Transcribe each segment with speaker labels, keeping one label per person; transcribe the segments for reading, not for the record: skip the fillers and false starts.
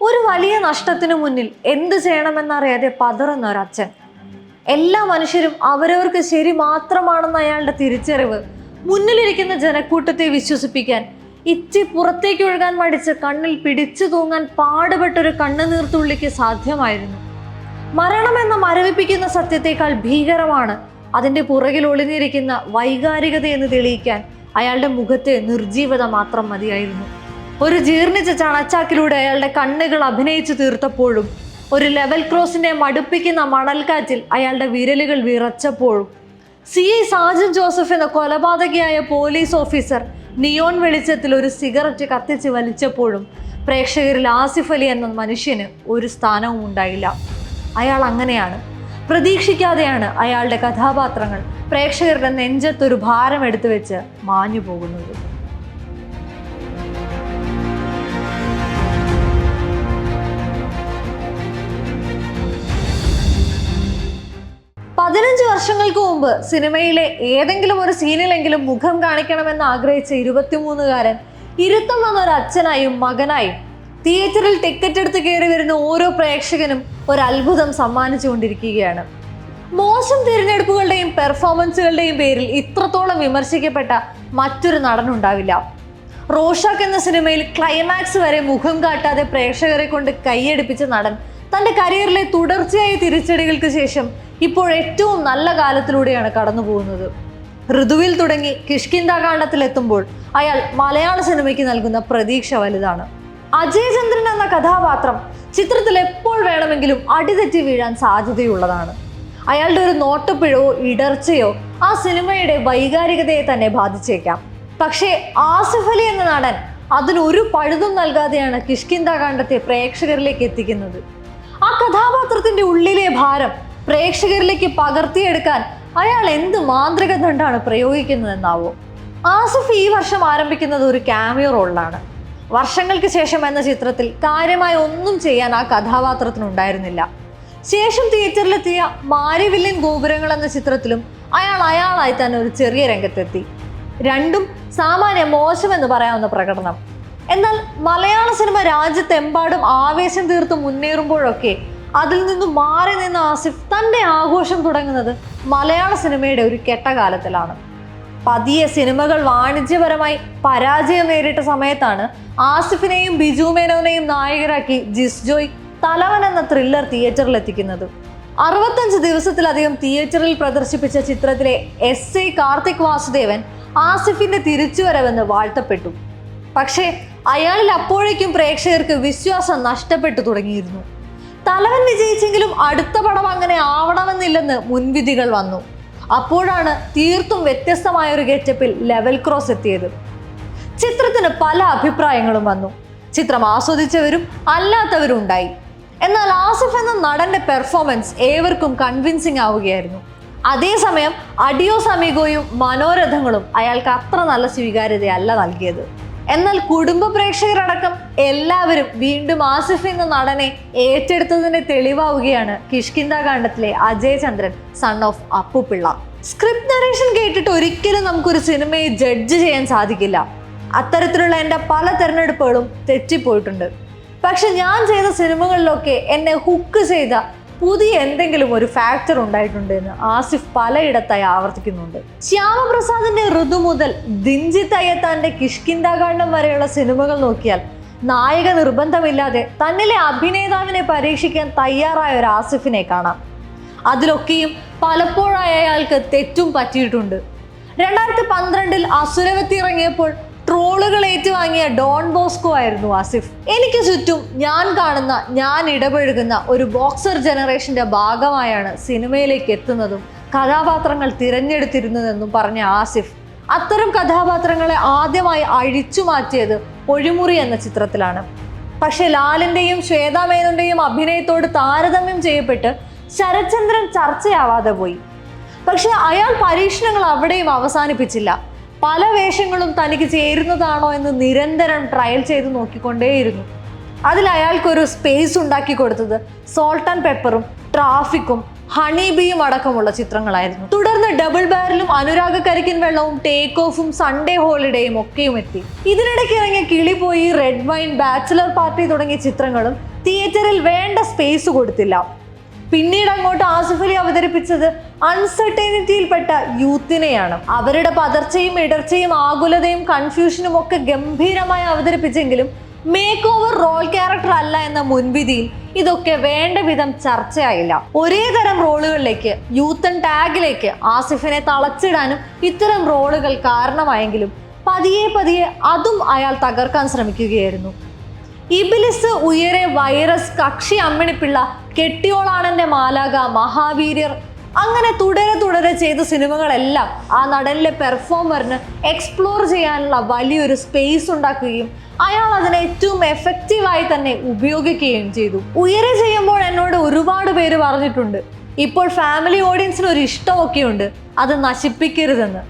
Speaker 1: ഒരു വലിയ നഷ്ടത്തിനു മുന്നിൽ എന്ത് ചെയ്യണമെന്നറിയാതെ പതറുന്ന ഒരച്ഛൻ. എല്ലാ മനുഷ്യരും അവരവർക്ക് ശരി മാത്രമാണെന്ന അയാളുടെ തിരിച്ചറിവ് മുന്നിലിരിക്കുന്ന ജനക്കൂട്ടത്തെ വിശ്വസിപ്പിക്കാൻ ഇച്ചി പുറത്തേക്ക് ഒഴുകാൻ മടിച്ച് കണ്ണിൽ പിടിച്ചു തൂങ്ങാൻ പാടുപെട്ടൊരു കണ്ണുനീർത്തുള്ളിക്ക് സാധ്യമായിരുന്നു. മരണമെന്ന മരവിപ്പിക്കുന്ന സത്യത്തെക്കാൾ ഭീകരമാണ് അതിൻ്റെ പുറകിൽ ഒളിഞ്ഞിരിക്കുന്ന വൈകാരികതയെന്ന് തെളിയിക്കാൻ അയാളുടെ മുഖത്തെ നിർജീവത മാത്രം മതിയായിരുന്നു. ഒരു ജീർണിച്ച ചണച്ചാക്കിലൂടെ അയാളുടെ കണ്ണുകൾ അഭിനയിച്ചു തീർത്തപ്പോഴും, ഒരു ലെവൽ ക്രോസിന്റെ മടുപ്പിക്കുന്ന മണൽക്കാറ്റിൽ അയാളുടെ വിരലുകൾ വിറച്ചപ്പോഴും, CI സാജൻ ജോസഫ് എന്ന കൊലപാതകിയായ പോലീസ് ഓഫീസർ നിയോൺ വെളിച്ചത്തിൽ ഒരു സിഗരറ്റ് കത്തിച്ച് വലിച്ചപ്പോഴും പ്രേക്ഷകരിൽ ആസിഫ് അലി എന്ന മനുഷ്യന് ഒരു സ്ഥാനവും ഉണ്ടായില്ല. അയാൾ അങ്ങനെയാണ്. പ്രതീക്ഷിക്കാതെയാണ് അയാളുടെ കഥാപാത്രങ്ങൾ പ്രേക്ഷകരുടെ നെഞ്ചത്തൊരു ഭാരം എടുത്തു വെച്ച് മാഞ്ഞു പോകുന്നത്. പതിനഞ്ച് വർഷങ്ങൾക്ക് മുമ്പ് സിനിമയിലെ ഏതെങ്കിലും ഒരു സീനിലെങ്കിലും മുഖം കാണിക്കണമെന്ന് ആഗ്രഹിച്ച 23-കാരൻ ഇരുത്തം വന്ന ഒരു അച്ഛനായും മകനായും തിയേറ്ററിൽ ടിക്കറ്റ് എടുത്ത് കയറി വരുന്ന ഓരോ പ്രേക്ഷകനും ഒരു അത്ഭുതം സമ്മാനിച്ചുകൊണ്ടിരിക്കുകയാണ്. മോശം തിരഞ്ഞെടുപ്പുകളുടെയും പെർഫോമൻസുകളുടെയും പേരിൽ ഇത്രത്തോളം വിമർശിക്കപ്പെട്ട മറ്റൊരു നടനുണ്ടാവില്ല. റോഷാക്ക് എന്ന സിനിമയിൽ ക്ലൈമാക്സ് വരെ മുഖം കാട്ടാതെ പ്രേക്ഷകരെ കൊണ്ട് കൈയടിപ്പിച്ച നടൻ തൻ്റെ കരിയറിലെ തുടർച്ചയായ തിരിച്ചടികൾക്ക് ശേഷം ഇപ്പോൾ ഏറ്റവും നല്ല കാലത്തിലൂടെയാണ് കടന്നു പോകുന്നത്. ഋതുവിൽ തുടങ്ങി കിഷ്കിന്ധാകാണ്ഡത്തിലെത്തുമ്പോൾ അയാൾ മലയാള സിനിമയ്ക്ക് നൽകുന്ന പ്രതീക്ഷ വലുതാണ്. അജയ് ചന്ദ്രൻ എന്ന കഥാപാത്രം ചിത്രത്തിൽ എപ്പോൾ വേണമെങ്കിലും അടിതെറ്റി വീഴാൻ സാധ്യതയുള്ളതാണ്. അയാളുടെ ഒരു നോട്ടപ്പിഴവോ ഇടർച്ചയോ ആ സിനിമയുടെ വൈകാരികതയെ തന്നെ ബാധിച്ചേക്കാം. പക്ഷേ ആസിഫ് അലി എന്ന നടൻ അതിനൊരു പഴുതും നൽകാതെയാണ് കിഷ്കിന്ധാകാണ്ഡത്തെ പ്രേക്ഷകരിലേക്ക് എത്തിക്കുന്നത്. ആ കഥാപാത്രത്തിന്റെ ഉള്ളിലെ ഭാരം പ്രേക്ഷകരിലേക്ക് പകർത്തിയെടുക്കാൻ അയാൾ എന്ത് മാന്ത്രിക ദണ്ഡാണ് പ്രയോഗിക്കുന്നതെന്നാവോ. ആസിഫ് ഈ വർഷം ആരംഭിക്കുന്നത് ഒരു ക്യാമിയോ റോളിലാണ്. വർഷങ്ങൾക്ക് ശേഷം എന്ന ചിത്രത്തിൽ കാര്യമായി ഒന്നും ചെയ്യാൻ ആ കഥാപാത്രത്തിനുണ്ടായിരുന്നില്ല. ശേഷം തിയേറ്ററിലെത്തിയ മാരിവില്ലൻ ഗോപുരങ്ങൾ എന്ന ചിത്രത്തിലും അയാളായി തന്നെ ഒരു ചെറിയ രംഗത്തെത്തി. രണ്ടും സാമാന്യ മോശമെന്ന് പറയാവുന്ന പ്രകടനം. എന്നാൽ മലയാള സിനിമ രാജ്യത്തെമ്പാടും ആവേശം തീർത്ത് മുന്നേറുമ്പോഴൊക്കെ അതിൽ നിന്നും മാറി നിന്ന ആസിഫ് തൻ്റെ ആഘോഷം തുടങ്ങുന്നത് മലയാള സിനിമയുടെ ഒരു കെട്ടകാലത്തിലാണ്. പതിയെ സിനിമകൾ വാണിജ്യപരമായി പരാജയം നേരിട്ട സമയത്താണ് ആസിഫിനെയും ബിജു മേനോനെയും നായകരാക്കി ജിസ് ജോയ് തലവൻ എന്ന ത്രില്ലർ തിയേറ്ററിലെത്തിക്കുന്നത്. 65 ദിവസത്തിലധികം തിയേറ്ററിൽ പ്രദർശിപ്പിച്ച ചിത്രത്തിലെ SI കാർത്തിക് വാസുദേവൻ ആസിഫിന്റെ തിരിച്ചുവരവെന്ന് വാഴ്ത്തപ്പെട്ടു. പക്ഷേ അയാളിൽ അപ്പോഴേക്കും പ്രേക്ഷകർക്ക് വിശ്വാസം നഷ്ടപ്പെട്ടു തുടങ്ങിയിരുന്നു. തലവൻ വിജയിച്ചെങ്കിലും അടുത്ത പടം അങ്ങനെ ആവണമെന്നില്ലെന്ന് മുൻവിധികൾ വന്നു. അപ്പോഴാണ് തീർത്തും വ്യത്യസ്തമായ ഒരു ഗെറ്റപ്പിൽ ലെവൽ ക്രോസ് എത്തിയത്. ചിത്രത്തിന് പല അഭിപ്രായങ്ങളും വന്നു. ചിത്രം ആസ്വദിച്ചവരും അല്ലാത്തവരും ഉണ്ടായി. എന്നാൽ ആസിഫ് എന്ന നടന്റെ പെർഫോമൻസ് ഏവർക്കും കൺവിൻസിങ് ആവുകയായിരുന്നു. അതേസമയം അഡിയോസ് അമിഗോയും മനോരഥങ്ങളും അയാൾക്ക് അത്ര നല്ല സ്വീകാര്യതയല്ല നൽകിയത്. എന്നാൽ കുടുംബ പ്രേക്ഷകരടക്കം എല്ലാവരും വീണ്ടും ആസിഫ് എന്ന നടനെ ഏറ്റെടുത്തതിന്റെ തെളിവാവുകയാണ് കിഷ്കിന്ധാകാണ്ഡത്തിലെ അജയ് ചന്ദ്രൻ son of Appupillai. Script narration കേട്ടിട്ട് ഒരിക്കലും നമുക്കൊരു സിനിമയെ ജഡ്ജ് ചെയ്യാൻ സാധിക്കില്ല. അത്തരത്തിലുള്ള എൻ്റെ പല തിരഞ്ഞെടുപ്പുകളും തെറ്റിപ്പോയിട്ടുണ്ട്. പക്ഷെ ഞാൻ ചെയ്ത സിനിമകളിലൊക്കെ എന്നെ ഹുക്ക് ചെയ്ത പുതിയ എന്തെങ്കിലും ഒരു ഫാക്ടർ ഉണ്ടായിട്ടുണ്ട് എന്ന് ആസിഫ് പലയിടത്തായി ആവർത്തിക്കുന്നുണ്ട്. ശ്യാമപ്രസാദിന്റെ ഋതു മുതൽ ദിൻജിത്ത് അയ്യത്താന്റെ കിഷ്കിന്ധാകാണ്ഡം വരെയുള്ള സിനിമകൾ നോക്കിയാൽ നായക നിർബന്ധമില്ലാതെ തന്നിലെ അഭിനേതാവിനെ പരീക്ഷിക്കാൻ തയ്യാറായ ഒരു ആസിഫിനെ കാണാം. അതിലൊക്കെയും പലപ്പോഴായി അയാൾക്ക് തെറ്റും പറ്റിയിട്ടുണ്ട്. 2012 അസുരവത്തി ഇറങ്ങിയപ്പോൾ ട്രോളുകൾ ഏറ്റുവാങ്ങിയ ഡോൺ ബോസ്കോ ആയിരുന്നു ആസിഫ്. എനിക്ക് ചുറ്റും ഞാൻ കാണുന്ന, ഞാൻ ഇടപഴകുന്ന ഒരു ബോക്സർ ജനറേഷന്റെ ഭാഗമായാണ് സിനിമയിലേക്ക് എത്തുന്നതും കഥാപാത്രങ്ങൾ തിരഞ്ഞെടുത്തിരുന്നതെന്നും പറഞ്ഞ ആസിഫ് അത്തരം കഥാപാത്രങ്ങളെ ആദ്യമായി അഴിച്ചു മാറ്റിയത് ഒഴിമുറി എന്ന ചിത്രത്തിലാണ്. പക്ഷെ ലാലിന്റെയും ശ്വേതാ മേനോന്റെയും അഭിനയത്തോട് താരതമ്യം ചെയ്യപ്പെട്ട് ശരത്ചന്ദ്രൻ ചർച്ചയാവാതെ പോയി. പക്ഷെ അയാൾ പരീക്ഷണങ്ങൾ അവിടെയും അവസാനിപ്പിച്ചില്ല. പല വേഷങ്ങളും തനിക്ക് ചേരുന്നതാണോ എന്ന് നിരന്തരം ട്രയൽ ചെയ്ത് നോക്കിക്കൊണ്ടേയിരുന്നു. അതിൽ അയാൾക്കൊരു സ്പേസ് ഉണ്ടാക്കി കൊടുത്തത് സോൾട്ട് ആൻഡ് പെപ്പറും ട്രാഫിക്കും ഹണി ബീയും അടക്കമുള്ള ചിത്രങ്ങളായിരുന്നു. തുടർന്ന് ഡബിൾ ബാരലും, അനുരാഗ കരിക്കിൻ വെള്ളവും, ടേക്ക് ഓഫും, സൺഡേ ഹോളിഡേയും ഒക്കെയും എത്തി. ഇതിനിടയ്ക്ക് ഇറങ്ങിയ കിളിപോയി, റെഡ് വൈൻ, ബാച്ചിലർ പാർട്ടി തുടങ്ങിയ ചിത്രങ്ങളും തിയേറ്ററിൽ വേണ്ട സ്പേസ് കൊടുത്തില്ല. പിന്നീട് അങ്ങോട്ട് ആസിഫ് അലി അവതരിപ്പിച്ചത് അൺസർട്ടനിറ്റിയിൽപ്പെട്ട യൂത്തിനെയാണ്. അവരുടെ പതർച്ചയും ഇടർച്ചയും ആകുലതയും കൺഫ്യൂഷനും ഒക്കെ ഗംഭീരമായി അവതരിപ്പിച്ചെങ്കിലും മേക്ക് ഓവർ റോൾ ക്യാരക്ടർ അല്ല എന്ന മുൻവിധിയിൽ ഇതൊക്കെ വേണ്ട വിധം ചർച്ചയായില്ല. ഒരേ തരം റോളുകളിലേക്ക്, യൂത്തൻ ടാഗിലേക്ക് ആസിഫിനെ തളച്ചിടാനും ഇത്തരം റോളുകൾ കാരണമായെങ്കിലും പതിയെ പതിയെ അതും അയാൾ തകർക്കാൻ ശ്രമിക്കുകയായിരുന്നു. ഇബിലിസ്, ഉയരെ, വൈറസ്, കക്ഷി അമ്മിണിപ്പിള്ള, കെട്ടിയോളാണെന്റെ മാലാക, മഹാവീര്യർ, അങ്ങനെ തുടരെ ചെയ്ത സിനിമകളെല്ലാം ആ നടനിലെ പെർഫോമറിന് എക്സ്പ്ലോർ ചെയ്യാനുള്ള വലിയൊരു സ്പേസ് ഉണ്ടാക്കുകയും അയാൾ അതിനെ ഏറ്റവും എഫക്റ്റീവായി തന്നെ ഉപയോഗിക്കുകയും ചെയ്തു. ഉയരെ ചെയ്യുമ്പോൾ എന്നോട് ഒരുപാട് പേര് പറഞ്ഞിട്ടുണ്ട്, ഇപ്പോൾ ഫാമിലി ഓഡിയൻസിന് ഒരു ഇഷ്ടമൊക്കെയുണ്ട്, അത് നശിപ്പിക്കരുതെന്ന്.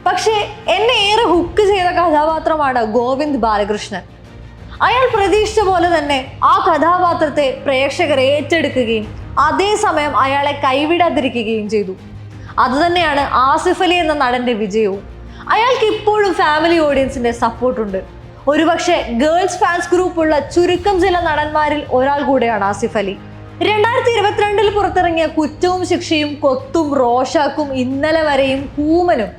Speaker 1: പക്ഷേ എന്നെ ഏറെ ഹുക്ക് ചെയ്ത കഥാപാത്രമാണ് ഗോവിന്ദ് ബാലകൃഷ്ണൻ. അയാൾ പ്രതീക്ഷിച്ച പോലെ തന്നെ ആ കഥാപാത്രത്തെ പ്രേക്ഷകർ ഏറ്റെടുക്കുകയും അതേസമയം അയാളെ കൈവിടാതിരിക്കുകയും ചെയ്തു. അതുതന്നെയാണ് ആസിഫ് അലി എന്ന നടന്റെ വിജയവും. അയാൾക്ക് ഇപ്പോഴും ഫാമിലി ഓഡിയൻസിന്റെ സപ്പോർട്ടുണ്ട്. ഒരുപക്ഷെ ഗേൾസ് ഫാൻസ് ഗ്രൂപ്പുള്ള ചുരുക്കം ചില നടന്മാരിൽ ഒരാൾ കൂടെയാണ് ആസിഫ് അലി. 2022 പുറത്തിറങ്ങിയ കുറ്റവും ശിക്ഷയും, കൊത്തും, റോഷാക്കും, ഇന്നലെ വരെയും, കൂമനും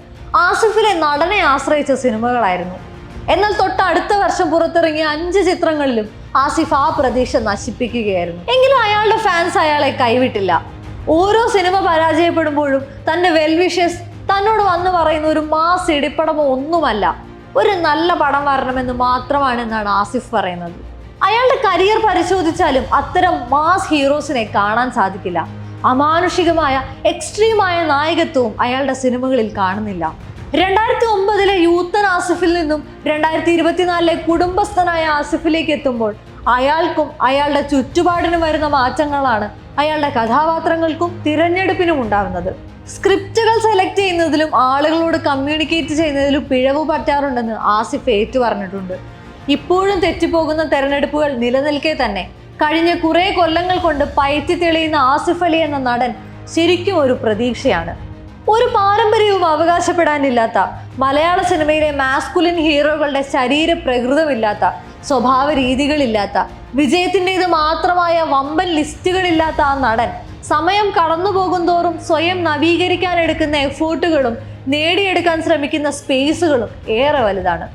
Speaker 1: ആസിഫിലെ നടനെ ആശ്രയിച്ച സിനിമകളായിരുന്നു. എന്നാൽ തൊട്ടടുത്ത വർഷം പുറത്തിറങ്ങിയ 5 ചിത്രങ്ങളിലും ആസിഫ് ആ പ്രതീക്ഷ നശിപ്പിക്കുകയായിരുന്നു. എങ്കിലും അയാളുടെ ഫാൻസ് അയാളെ കൈവിട്ടില്ല. ഓരോ സിനിമ പരാജയപ്പെടുമ്പോഴും തന്റെ വെൽവിഷേഴ്സ് തന്നോട് വന്നു പറയുന്ന ഒരു മാസ് ഇടിപ്പടമോ ഒന്നുമല്ല, ഒരു നല്ല പടം വരണമെന്ന് മാത്രമാണ് എന്നാണ് ആസിഫ് പറയുന്നത്. അയാളുടെ കരിയർ പരിശോധിച്ചാലും അത്തരം മാസ് ഹീറോസിനെ കാണാൻ സാധിക്കില്ല. അമാനുഷികമായ, എക്സ്ട്രീമായ നായകത്വവും അയാളുടെ സിനിമകളിൽ കാണുന്നില്ല. 2009 യൂത്തൻ ആസിഫിൽ നിന്നും 2024 കുടുംബസ്ഥനായ ആസിഫിലേക്ക് എത്തുമ്പോൾ അയാൾക്കും അയാളുടെ ചുറ്റുപാടിനും വരുന്ന മാറ്റങ്ങളാണ് അയാളുടെ കഥാപാത്രങ്ങൾക്കും തിരഞ്ഞെടുപ്പിനും ഉണ്ടാകുന്നത്. സ്ക്രിപ്റ്റുകൾ സെലക്ട് ചെയ്യുന്നതിലും ആളുകളോട് കമ്മ്യൂണിക്കേറ്റ് ചെയ്യുന്നതിലും പിഴവ് പറ്റാറുണ്ടെന്ന് ആസിഫ് ഏറ്റു പറഞ്ഞിട്ടുണ്ട്. ഇപ്പോഴും തെറ്റിപ്പോകുന്ന തെരഞ്ഞെടുപ്പുകൾ നിലനിൽക്കെ തന്നെ കഴിഞ്ഞ കുറെ കൊല്ലങ്ങൾ കൊണ്ട് പയറ്റി തെളിയുന്ന ആസിഫ് അലി എന്ന നടൻ ശരിക്കും ഒരു പ്രതീക്ഷയാണ്. ഒരു പാരമ്പര്യവും അവകാശപ്പെടാനില്ലാത്ത, മലയാള സിനിമയിലെ മാസ്കുലിൻ ഹീറോകളുടെ ശരീര പ്രകൃതമില്ലാത്ത, സ്വഭാവ രീതികളില്ലാത്ത, വിജയത്തിൻ്റെത് മാത്രമായ വമ്പൻ ലിസ്റ്റുകളില്ലാത്ത ആ നടൻ സമയം കടന്നു പോകും തോറും സ്വയം നവീകരിക്കാൻ എടുക്കുന്ന എഫേർട്ടുകളും നേടിയെടുക്കാൻ ശ്രമിക്കുന്ന സ്പേസുകളും ഏറെ വലുതാണ്.